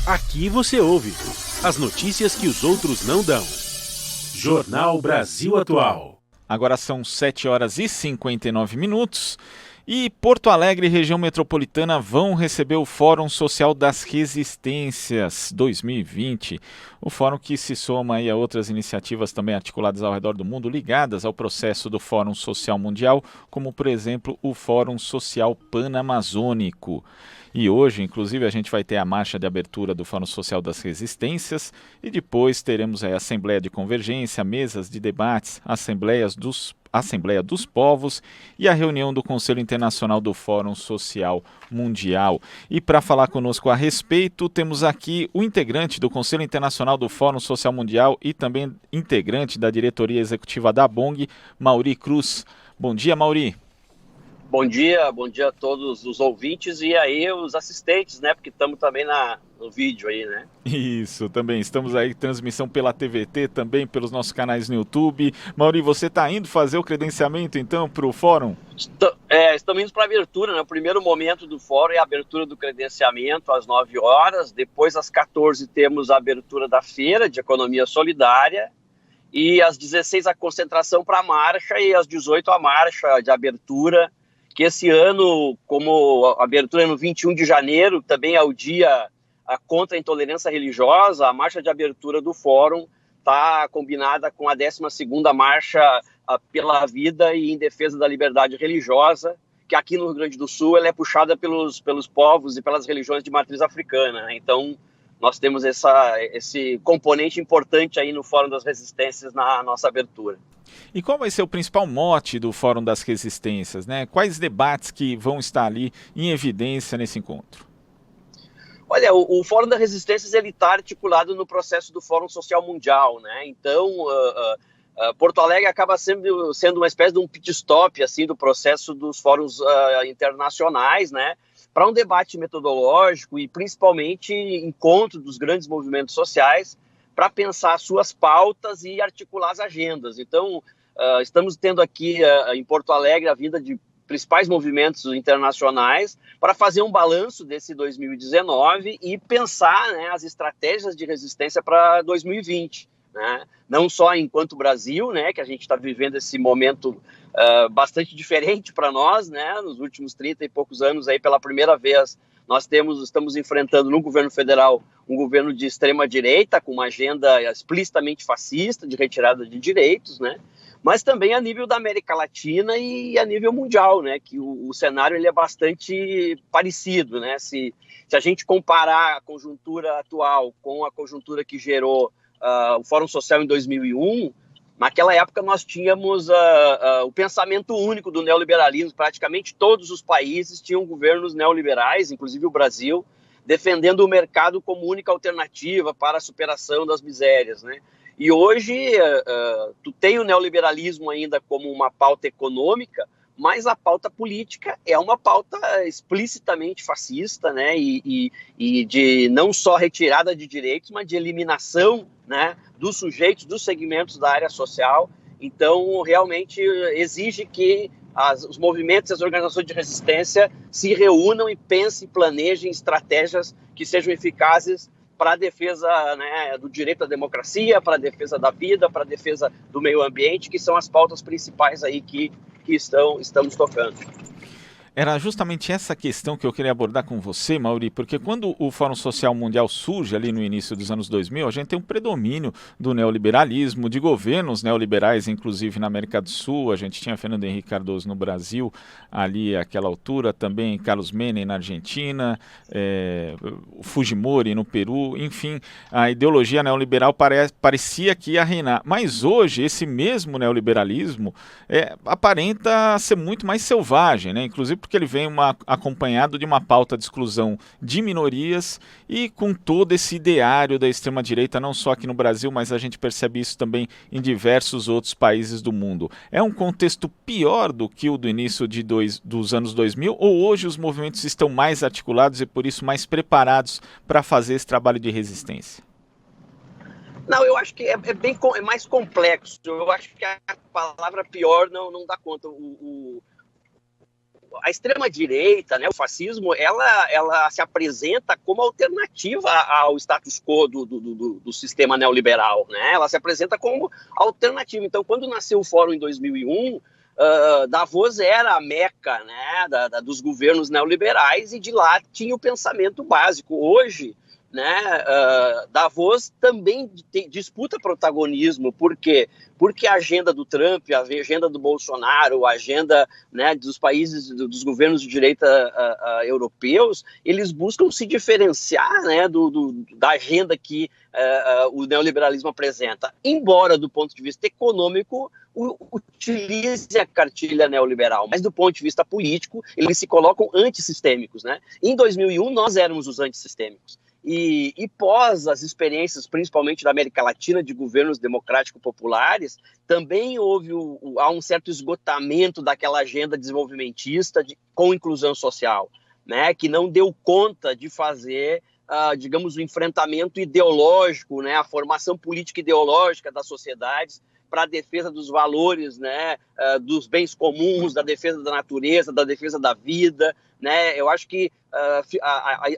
Aqui você ouve as notícias que os outros não dão. Jornal Brasil Atual. Agora são 7h59 e Porto Alegre e região metropolitana vão receber o Fórum Social das Resistências 2020. O fórum que se soma aí a outras iniciativas também articuladas ao redor do mundo ligadas ao processo do Fórum Social Mundial, como por exemplo o Fórum Social Panamazônico. E hoje, inclusive, a gente vai ter a marcha de abertura do Fórum Social das Resistências e depois teremos a Assembleia de Convergência, mesas de debates, Assembleia dos Povos e a reunião do Conselho Internacional do Fórum Social Mundial. E para falar conosco a respeito, temos aqui o integrante do Conselho Internacional do Fórum Social Mundial e também integrante da diretoria executiva da BONG, Mauri Cruz. Bom dia, Mauri. Bom dia a todos os ouvintes e aí os assistentes, né? Porque estamos também no vídeo aí, né? Isso, também. Estamos aí, transmissão pela TVT, também pelos nossos canais no YouTube. Mauri, você está indo fazer o credenciamento, então, para o fórum? Estamos indo para a abertura, né? O primeiro momento do fórum é a abertura do credenciamento às 9 horas. Depois, às 14 temos a abertura da feira de economia solidária. E às 16 a concentração para a marcha e às 18 a marcha de abertura, que esse ano, como a abertura é no 21 de janeiro, também é o dia contra a intolerância religiosa, a marcha de abertura do fórum está combinada com a 12ª marcha pela vida e em defesa da liberdade religiosa, que aqui no Rio Grande do Sul ela é puxada pelos povos e pelas religiões de matriz africana, né? Então, nós temos esse componente importante aí no Fórum das Resistências na nossa abertura. E qual vai ser o principal mote do Fórum das Resistências, né? Quais debates que vão estar ali em evidência nesse encontro? Olha, o Fórum das Resistências ele está articulado no processo do Fórum Social Mundial, né? Então, Porto Alegre acaba sendo uma espécie de um pit stop assim, do processo dos fóruns internacionais, né? Para um debate metodológico e principalmente encontro dos grandes movimentos sociais para pensar suas pautas e articular as agendas. Então, estamos tendo aqui em Porto Alegre a vinda de principais movimentos internacionais para fazer um balanço desse 2019 e pensar, né, as estratégias de resistência para 2020. Né? Não só enquanto Brasil, né, que a gente está vivendo esse momento bastante diferente para nós, né, nos últimos 30 e poucos anos, aí, pela primeira vez, estamos enfrentando no governo federal um governo de extrema-direita, com uma agenda explicitamente fascista, de retirada de direitos, né, mas também a nível da América Latina e a nível mundial, né, que o cenário ele é bastante parecido. Né, se a gente comparar a conjuntura atual com a conjuntura que gerou o Fórum Social em 2001, naquela época nós tínhamos o pensamento único do neoliberalismo. Praticamente todos os países tinham governos neoliberais, inclusive o Brasil, defendendo o mercado como única alternativa para a superação das misérias. Né? E hoje tu tem o neoliberalismo ainda como uma pauta econômica, mas a pauta política é uma pauta explicitamente fascista, né? E de não só retirada de direitos, mas de eliminação, né, dos sujeitos, dos segmentos da área social. Então, realmente exige que os movimentos e as organizações de resistência se reúnam e pensem, planejem estratégias que sejam eficazes para a defesa, né, do direito à democracia, para a defesa da vida, para a defesa do meio ambiente, que são as pautas principais aí que estamos tocando. Era justamente essa questão que eu queria abordar com você, Mauri, porque quando o Fórum Social Mundial surge ali no início dos anos 2000, a gente tem um predomínio do neoliberalismo, de governos neoliberais, inclusive na América do Sul. A gente tinha Fernando Henrique Cardoso no Brasil, ali àquela altura, também Carlos Menem na Argentina, Fujimori no Peru, enfim, a ideologia neoliberal parecia que ia reinar. Mas hoje, esse mesmo neoliberalismo aparenta ser muito mais selvagem, né? Inclusive porque ele vem acompanhado de uma pauta de exclusão de minorias e com todo esse ideário da extrema-direita, não só aqui no Brasil, mas a gente percebe isso também em diversos outros países do mundo. É um contexto pior do que o do início dos anos 2000, ou hoje os movimentos estão mais articulados e por isso mais preparados para fazer esse trabalho de resistência? Não, eu acho que é mais complexo. Eu acho que a palavra pior não dá conta. a extrema-direita, né, o fascismo, ela se apresenta como alternativa ao status quo do sistema neoliberal, né? Ela se apresenta como alternativa. Então, quando nasceu o Fórum em 2001, Davos era a meca, né, dos governos neoliberais, e de lá tinha o pensamento básico. Hoje, né, Davos também disputa protagonismo. Por quê? Porque a agenda do Trump, a agenda do Bolsonaro, a agenda, né, dos países, dos governos de direita europeus, eles buscam se diferenciar, né, da agenda que o neoliberalismo apresenta, embora do ponto de vista econômico utilize a cartilha neoliberal, mas do ponto de vista político eles se colocam antissistêmicos, né? Em 2001 nós éramos os antissistêmicos. E pós as experiências, principalmente da América Latina, de governos democrático-populares, também há um certo esgotamento daquela agenda desenvolvimentista com inclusão social, né, que não deu conta de fazer, digamos, o enfrentamento ideológico, né, a formação política ideológica das sociedades para a defesa dos valores, né, dos bens comuns, da defesa da natureza, da defesa da vida, né? Eu acho que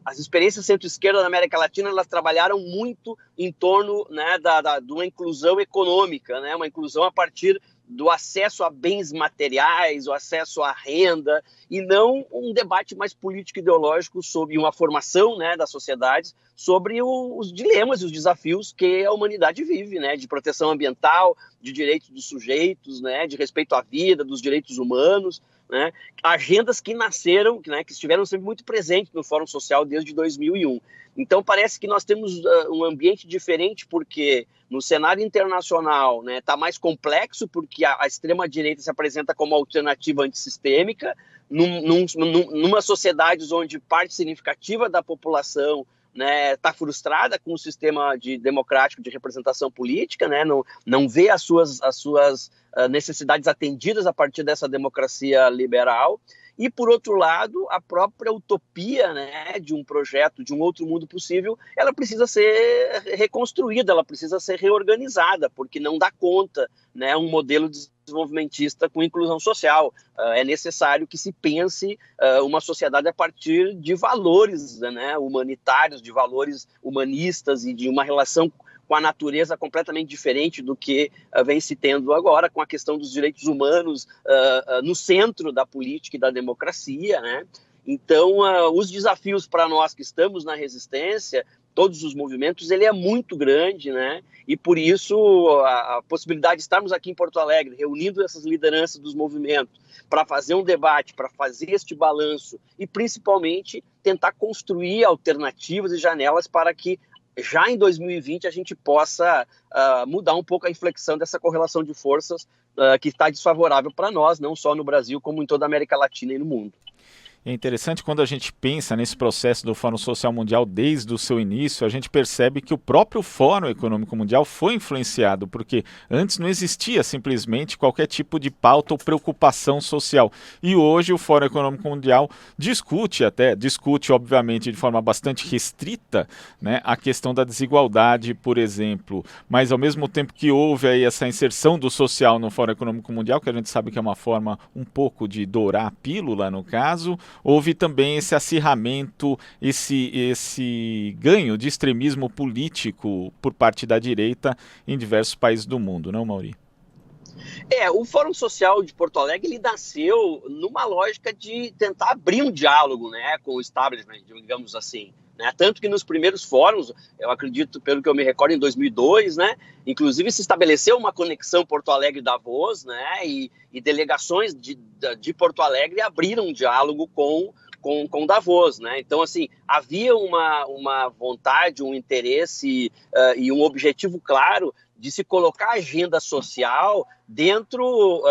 as experiências centro-esquerda na América Latina, elas trabalharam muito em torno, né, de uma inclusão econômica, né, uma inclusão a partir do acesso a bens materiais, o acesso à renda, e não um debate mais político-ideológico sobre uma formação, né, das sociedades, sobre os dilemas e os desafios que a humanidade vive, né, de proteção ambiental, de direitos dos sujeitos, né, de respeito à vida, dos direitos humanos, né, agendas que nasceram, né, que estiveram sempre muito presentes no Fórum Social desde 2001. Então parece que nós temos um ambiente diferente, porque no cenário internacional, né, está mais complexo, porque a extrema-direita se apresenta como alternativa antissistêmica, numa sociedade onde parte significativa da população, né, está frustrada com o sistema democrático de representação política, né, não vê as suas necessidades atendidas a partir dessa democracia liberal. E, por outro lado, a própria utopia, né, de um projeto, de um outro mundo possível, ela precisa ser reconstruída, ela precisa ser reorganizada, porque não dá conta, né, um modelo desenvolvimentista com inclusão social. É necessário que se pense uma sociedade a partir de valores, né, humanitários, de valores humanistas e de uma relação com a natureza completamente diferente do que vem se tendo agora, com a questão dos direitos humanos no centro da política e da democracia, né? Então, os desafios para nós que estamos na resistência, todos os movimentos, ele é muito grande, né? E por isso a possibilidade de estarmos aqui em Porto Alegre, reunindo essas lideranças dos movimentos, para fazer um debate, para fazer este balanço e principalmente tentar construir alternativas e janelas para que já em 2020 a gente possa mudar um pouco a inflexão dessa correlação de forças que está desfavorável para nós, não só no Brasil, como em toda a América Latina e no mundo. É interessante quando a gente pensa nesse processo do Fórum Social Mundial desde o seu início, a gente percebe que o próprio Fórum Econômico Mundial foi influenciado, porque antes não existia simplesmente qualquer tipo de pauta ou preocupação social. E hoje o Fórum Econômico Mundial discute obviamente de forma bastante restrita, né, a questão da desigualdade, por exemplo, mas ao mesmo tempo que houve aí essa inserção do social no Fórum Econômico Mundial, que a gente sabe que é uma forma um pouco de dourar a pílula no caso, houve também esse acirramento, esse ganho de extremismo político por parte da direita em diversos países do mundo, não, Mauri? O Fórum Social de Porto Alegre, ele nasceu numa lógica de tentar abrir um diálogo, né, com o establishment, digamos assim. Né? Tanto que nos primeiros fóruns, eu acredito, pelo que eu me recordo, em 2002, né, inclusive se estabeleceu uma conexão Porto Alegre-Davos, né, e delegações de Porto Alegre abriram um diálogo com Davos, né? Então, assim, havia uma vontade, um interesse e um objetivo claro de se colocar a agenda social dentro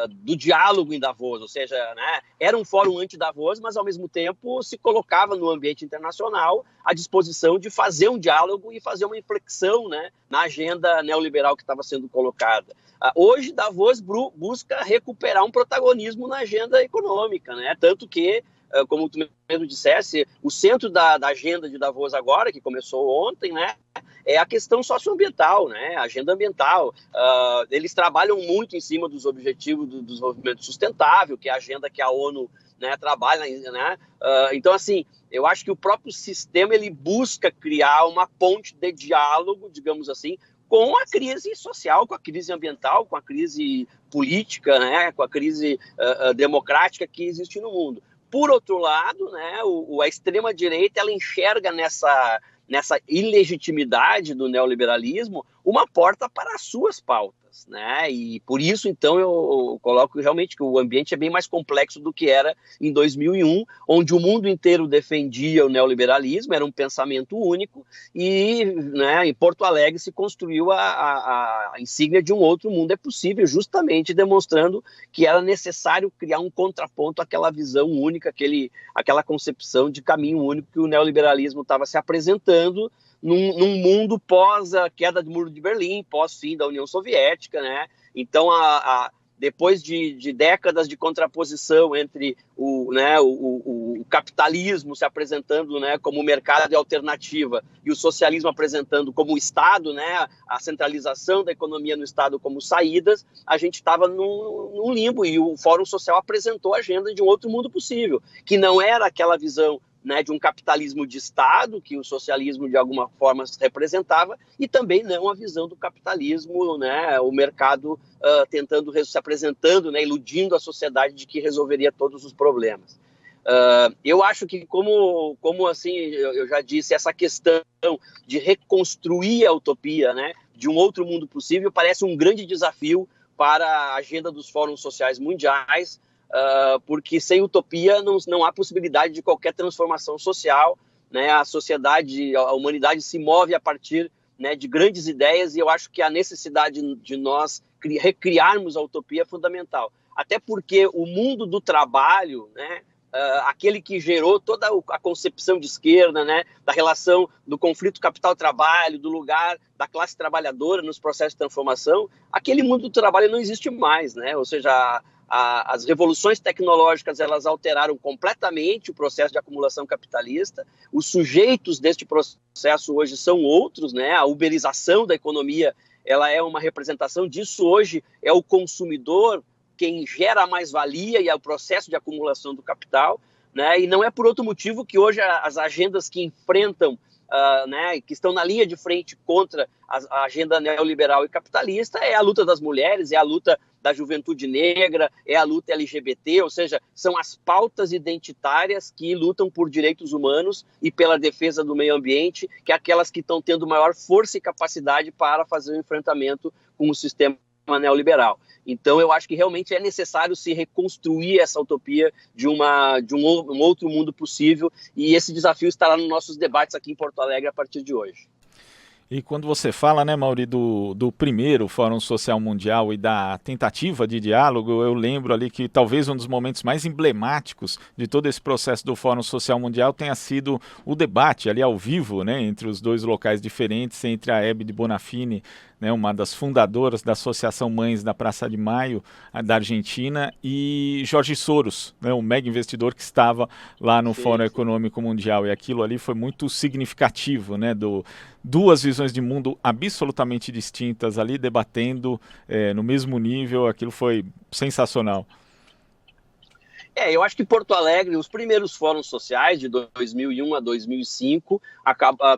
do diálogo em Davos, ou seja, né, era um fórum anti-Davos, mas ao mesmo tempo se colocava no ambiente internacional à disposição de fazer um diálogo e fazer uma inflexão, né, na agenda neoliberal que estava sendo colocada. Hoje, Davos busca recuperar um protagonismo na agenda econômica, né, tanto que, como tu mesmo dissesse, o centro da agenda de Davos agora, que começou ontem, né, é a questão socioambiental, né? A agenda ambiental. Eles trabalham muito em cima dos objetivos do desenvolvimento sustentável, que é a agenda que a ONU, né, trabalha, né? Então, assim, eu acho que o próprio sistema ele busca criar uma ponte de diálogo, digamos assim, com a crise social, com a crise ambiental, com a crise política, né, com a crise democrática que existe no mundo. Por outro lado, né, a extrema-direita ela enxerga nessa ilegitimidade do neoliberalismo uma porta para as suas pautas, né? E por isso, então, eu coloco realmente que o ambiente é bem mais complexo do que era em 2001, onde o mundo inteiro defendia o neoliberalismo, era um pensamento único, e, né, em Porto Alegre se construiu a insígnia de um outro mundo é possível, justamente demonstrando que era necessário criar um contraponto àquela visão única, aquela concepção de caminho único que o neoliberalismo estava se apresentando num mundo pós a queda do Muro de Berlim, pós fim da União Soviética, né? Então, depois de décadas de contraposição entre o capitalismo se apresentando, né, como mercado de alternativa e o socialismo apresentando como Estado, né, a centralização da economia no Estado como saídas, a gente estava num limbo e o Fórum Social apresentou a agenda de um outro mundo possível, que não era aquela visão, né, de um capitalismo de Estado, que o socialismo de alguma forma representava, e também não a visão do capitalismo, né, o mercado tentando se apresentando, né, iludindo a sociedade de que resolveria todos os problemas. Eu acho que, como assim, eu já disse, essa questão de reconstruir a utopia, né, de um outro mundo possível parece um grande desafio para a agenda dos fóruns sociais mundiais, porque sem utopia não há possibilidade de qualquer transformação social, né? A humanidade se move a partir, né, de grandes ideias, e eu acho que a necessidade de nós recriarmos a utopia é fundamental. Até porque o mundo do trabalho, né, aquele que gerou toda a concepção de esquerda, né, da relação do conflito capital-trabalho, do lugar da classe trabalhadora nos processos de transformação, aquele mundo do trabalho não existe mais, né? Ou seja, as revoluções tecnológicas elas alteraram completamente o processo de acumulação capitalista. Os sujeitos deste processo hoje são outros, né? A uberização da economia ela é uma representação disso. Hoje é o consumidor quem gera a mais-valia e é o processo de acumulação do capital, né? E não é por outro motivo que hoje as agendas que enfrentam, né, que estão na linha de frente contra a agenda neoliberal e capitalista é a luta das mulheres, é a luta da juventude negra, é a luta LGBT, ou seja, são as pautas identitárias que lutam por direitos humanos e pela defesa do meio ambiente, que é aquelas que estão tendo maior força e capacidade para fazer o enfrentamento com o sistema neoliberal. Então, eu acho que realmente é necessário se reconstruir essa utopia de um outro mundo possível, e esse desafio estará nos nossos debates aqui em Porto Alegre a partir de hoje. E quando você fala, né, Mauri, do primeiro Fórum Social Mundial e da tentativa de diálogo, eu lembro ali que talvez um dos momentos mais emblemáticos de todo esse processo do Fórum Social Mundial tenha sido o debate ali ao vivo, né, entre os dois locais diferentes, entre a Hebe de Bonafini, né, uma das fundadoras da Associação Mães da Praça de Maio, da Argentina, e Jorge Soros, né, um mega investidor que estava lá no Fórum Econômico Mundial. E aquilo ali foi muito significativo, né, duas visões de mundo absolutamente distintas ali, debatendo no mesmo nível. Aquilo foi sensacional. Eu acho que Porto Alegre, os primeiros fóruns sociais de 2001 a 2005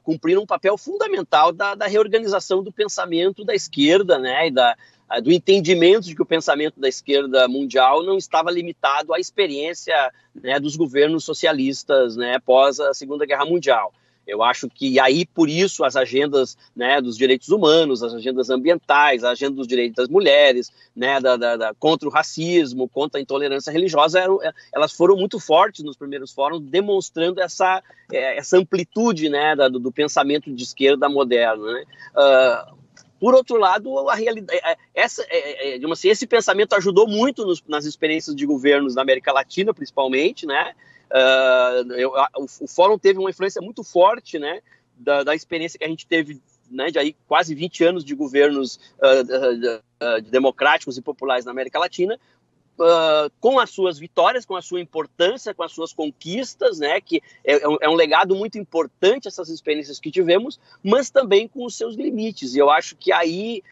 cumpriram um papel fundamental da reorganização do pensamento da esquerda, né, e do entendimento de que o pensamento da esquerda mundial não estava limitado à experiência, né, dos governos socialistas, né, pós a Segunda Guerra Mundial. Eu acho que aí, por isso, as agendas, né, dos direitos humanos, as agendas ambientais, a agenda dos direitos das mulheres, né, contra o racismo, contra a intolerância religiosa, elas foram muito fortes nos primeiros fóruns, demonstrando essa amplitude, né, do pensamento de esquerda moderno, né? Por outro lado, a realidade, esse pensamento ajudou muito nas experiências de governos da América Latina, principalmente, né? O fórum teve uma influência muito forte, né, da experiência que a gente teve, né, de aí quase 20 anos de governos democráticos e populares na América Latina, com as suas vitórias, com a sua importância, com as suas conquistas, né, que é um legado muito importante essas experiências que tivemos, mas também com os seus limites. E eu acho que aí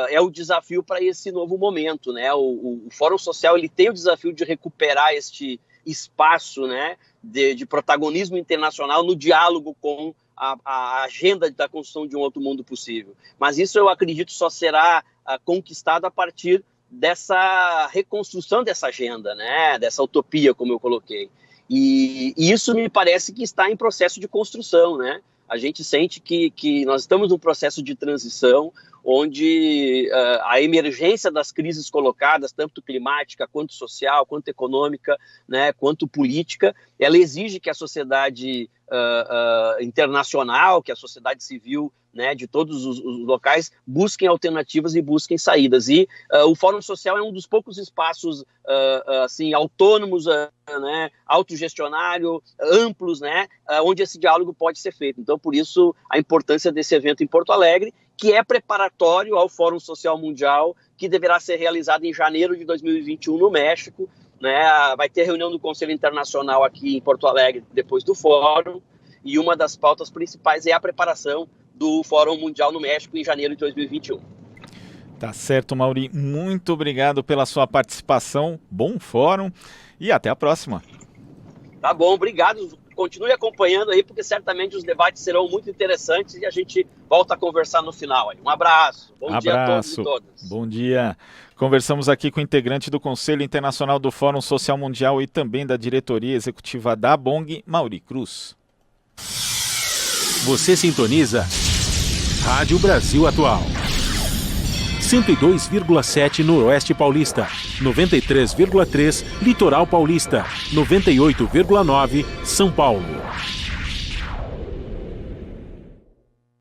é o desafio para esse novo momento, né? O Fórum Social ele tem o desafio de recuperar este espaço, né, de protagonismo internacional no diálogo com a agenda da construção de um outro mundo possível. Mas isso eu acredito só será conquistado a partir dessa reconstrução dessa agenda, né, dessa utopia, como eu coloquei. E isso me parece que está em processo de construção, né? A gente sente que nós estamos num processo de transição onde a emergência das crises colocadas, tanto climática, quanto social, quanto econômica, né, quanto política, ela exige que a sociedade internacional, que a sociedade civil, né, de todos os locais, busquem alternativas e busquem saídas. E o Fórum Social é um dos poucos espaços assim, autônomos, né, autogestionário, amplos, né, onde esse diálogo pode ser feito. Então, por isso, a importância desse evento em Porto Alegre, que é preparatório ao Fórum Social Mundial, que deverá ser realizado em janeiro de 2021 no México, né? Vai ter reunião do Conselho Internacional aqui em Porto Alegre depois do Fórum, e uma das pautas principais é a preparação do Fórum Mundial no México em janeiro de 2021. Tá certo, Mauri. Muito obrigado pela sua participação. Bom fórum e até a próxima. Tá bom, obrigado. Continue acompanhando aí, porque certamente os debates serão muito interessantes e a gente volta a conversar no final. Um abraço. Bom dia a todos e todas. Bom dia. Conversamos aqui com o integrante do Conselho Internacional do Fórum Social Mundial e também da diretoria executiva da ABONG, Mauri Cruz. Você sintoniza Rádio Brasil Atual. 102,7 Noroeste Paulista, 93,3 Litoral Paulista, 98,9 São Paulo.